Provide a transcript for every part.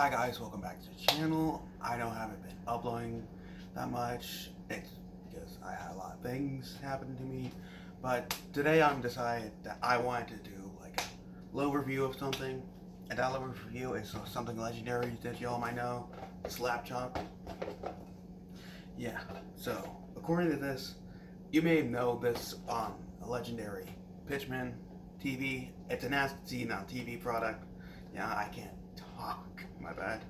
Hi guys, welcome back to the channel. I know I haven't been uploading that much. It's because I had a lot of things happen to me. But today I'm decided that I wanted to do like a little review of something. And that little review is something legendary that y'all might know. Slap Chop. Yeah, so according to this, you may know this on a legendary Pitchman TV. It's an as-seen on TV product. Yeah, I can't talk, my bad.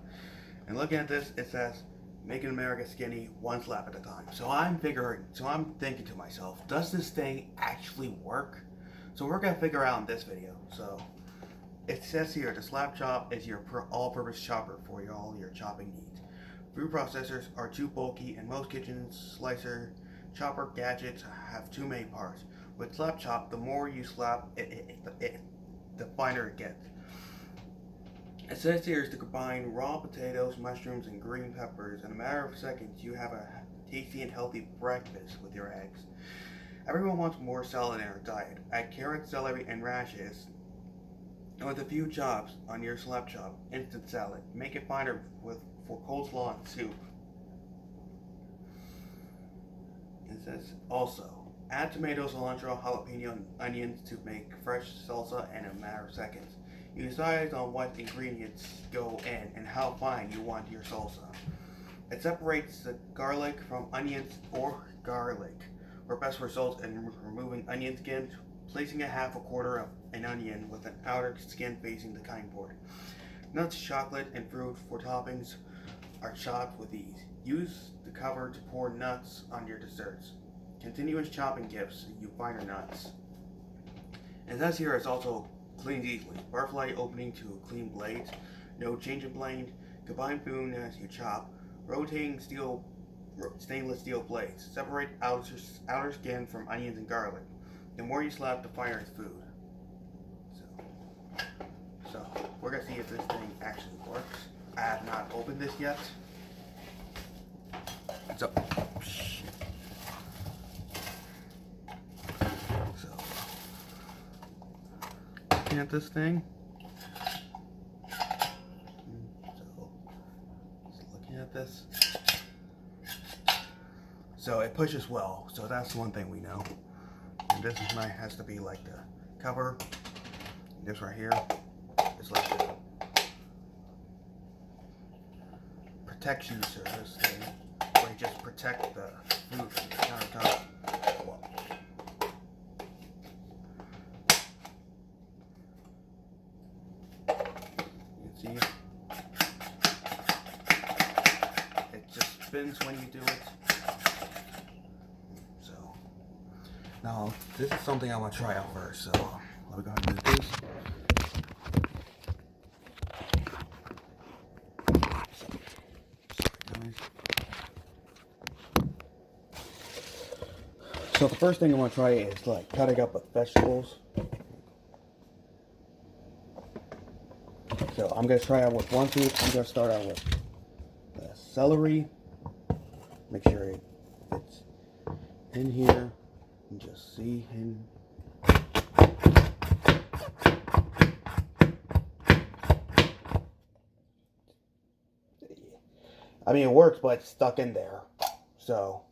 And looking at this, it says, making America skinny one slap at a time. So I'm thinking to myself, does this thing actually work? So we're gonna figure out in this video. So it says here, the Slap Chop is your all-purpose chopper for all your chopping needs. Food processors are too bulky, and most kitchen slicer chopper gadgets have two main parts. With Slap Chop, the more you slap the finer it gets. It says here is to combine raw potatoes, mushrooms, and green peppers. In a matter of seconds, you have a tasty and healthy breakfast with your eggs. Everyone wants more salad in their diet. Add carrots, celery, and radishes with a few chops on your Slap Chop instant salad. Make it finer for coleslaw and soup. It says also, add tomatoes, cilantro, jalapeno, and onions to make fresh salsa in a matter of seconds. You decide on what ingredients go in and how fine you want your salsa. It separates the garlic from onions or garlic for best results in removing onion skin, placing a half a quarter of an onion with an outer skin facing the cutting board. Nuts, chocolate, and fruit for toppings are chopped with ease. Use the cover to pour nuts on your desserts. Continuous chopping gives you finer nuts. And this here is also cleans easily. Butterfly opening to clean blades. No change of blade. Combine spoon as you chop. Rotating stainless steel blades. Separate outer skin from onions and garlic. The more you slap, the finer its food. So we're gonna see if this thing actually works. I have not opened this yet. So looking at this thing. Looking at this. So it pushes well. So that's one thing we know. And this has to be like the cover. This right here is like the protection surface thing, where you just protect the food from the countertop. Well, you can see it just spins when you do it. So now this is something I want to try out first. So let me go ahead and do this. So the first thing I want to try is like cutting up with vegetables. So I'm going to try out with one piece. I'm going to start out with the celery. Make sure it fits in here. And just see him. I mean, it works, but it's stuck in there. So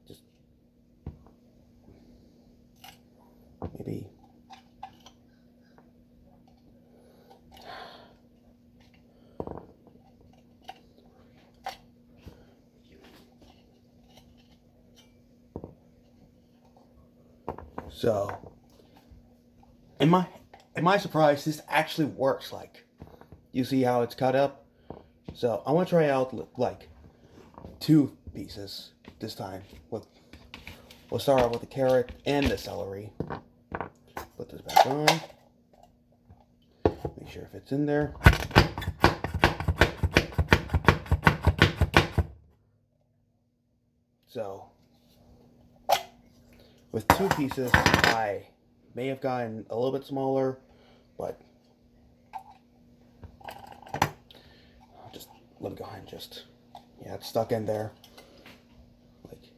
just maybe. So, am I surprised this actually works? Like, you see how it's cut up? So I want to try out like two pieces this time. We'll start out with the carrot and the celery. Put this back on. Make sure it fits in there. So, with two pieces, I may have gotten a little bit smaller, but just let me go ahead and yeah, it's stuck in there. Like,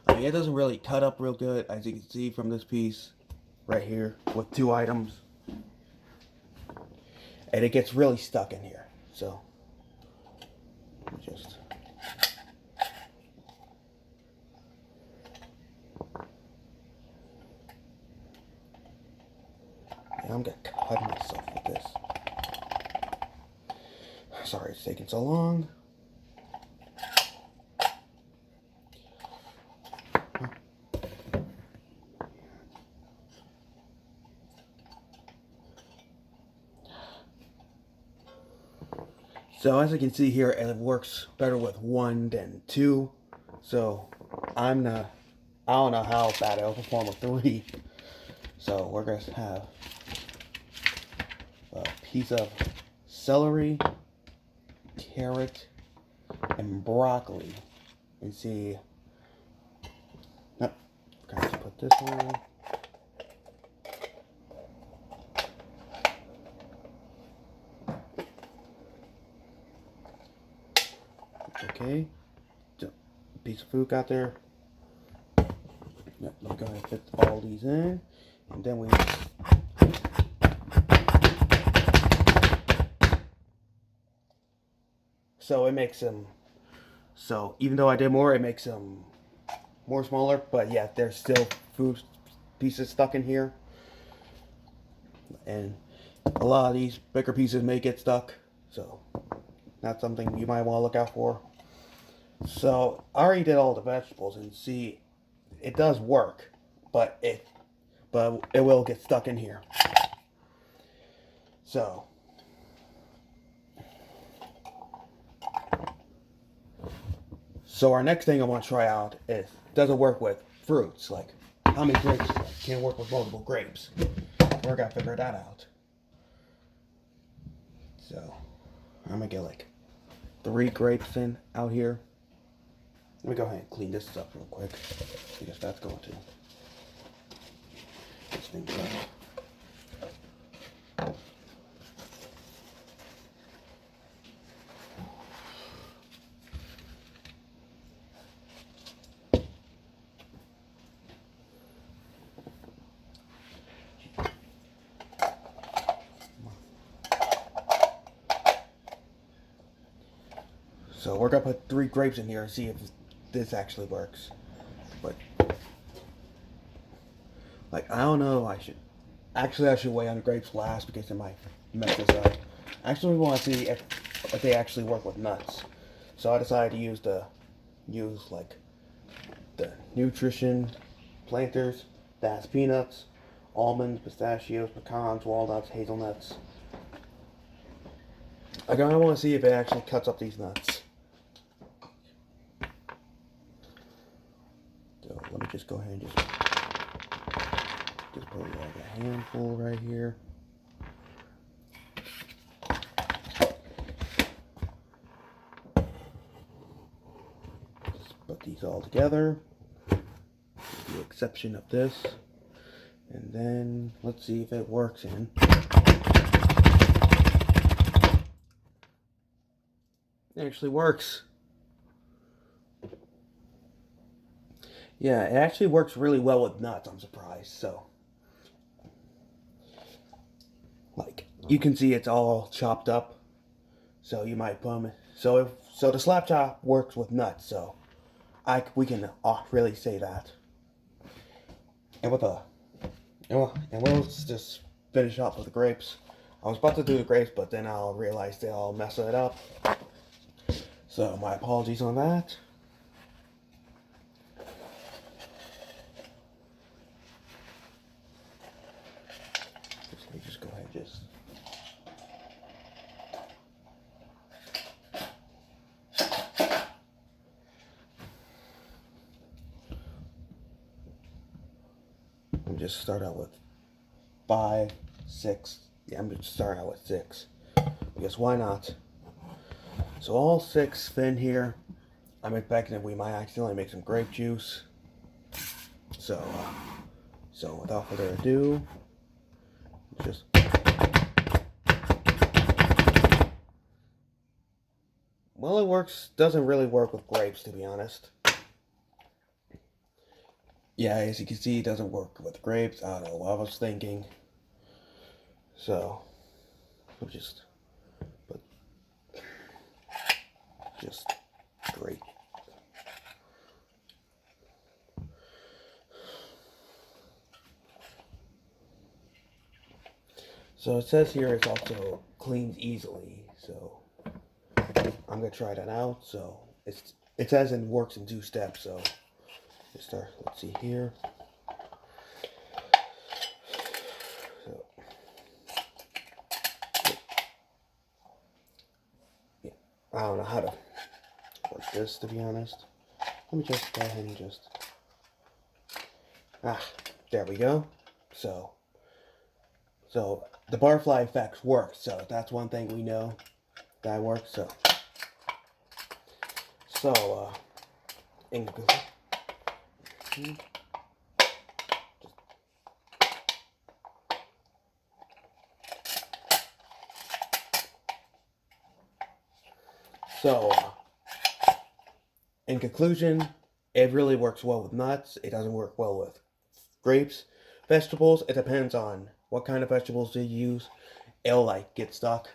I mean, it doesn't really cut up real good, as you can see from this piece right here with two items. and it gets really stuck in here. So just I'm gonna cut myself with this. Sorry it's taking so long. So as you can see here, it works better with 1 than 2. So I don't know how bad it'll perform with 3. So we're gonna have a piece of celery, carrot, and broccoli. And see, nope, forgot to put this on. Okay, piece of food got there. Yep, let me go ahead and fit all these in, and then we. So it makes them. So even though I did more, it makes them more smaller. But yeah, there's still food pieces stuck in here, and a lot of these bigger pieces may get stuck. So that's something you might want to look out for. So I already did all the vegetables, and see, it does work, but it will get stuck in here. So our next thing I want to try out is, does it work with fruits? Like, how many grapes can work with multiple grapes? We're gonna figure that out. So I'm gonna get like 3 grapes in out here. Let me go ahead and clean this up real quick, because that's going to this thing up. So we're gonna put 3 grapes in here and see if this actually works. But like, I don't know, I should weigh on the grapes last, because it might mess this up. I actually want to see if they actually work with nuts. So I decided to use like the Nutrition Planters that has peanuts, almonds, pistachios, pecans, walnuts, hazelnuts. I want to see if it actually cuts up these nuts. So let me just go ahead and just put like a handful right here. Just put these all together, with the exception of this. And then let's see if it works in. It actually works. Yeah, it actually works really well with nuts, I'm surprised. So, like, you can see it's all chopped up. So you might put them. So the slap chop works with nuts. So we can really say that. And we'll just finish up with the grapes. I was about to do the grapes, but then I'll realize they'll mess it up. So my apologies on that. Let me just go ahead and just. Let me just start out with 5, 6. Yeah, I'm going to start out with 6. Because why not? So all 6 fit in here. I'm expecting that we might accidentally make some grape juice. So without further ado, just. Well, doesn't really work with grapes, to be honest. Yeah, as you can see, it doesn't work with grapes. I don't know what I was thinking. So, just great. So it says here it's also cleans easily, so I'm gonna try that out. So it says it works in 2 steps, so let's see here. So yeah, I don't know how to work this, to be honest. Let me just go ahead and just there we go. So the butterfly effects work, so that's one thing we know that works. So in so in conclusion, it really works well with nuts. It doesn't work well with grapes. Vegetables, it depends on what kind of vegetables you use. It'll like get stuck.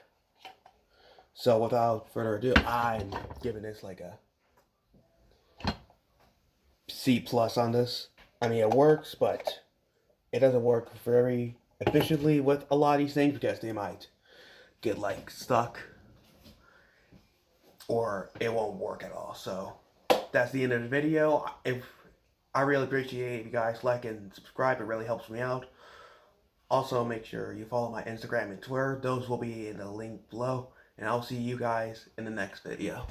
So without further ado, I'm giving this like a C plus on this. I mean, it works, but it doesn't work very efficiently with a lot of these things because they might get like stuck or it won't work at all. So that's the end of the video. If I really appreciate if you guys like and subscribe. It really helps me out. Also, make sure you follow my Instagram and Twitter. Those will be in the link below. And I'll see you guys in the next video.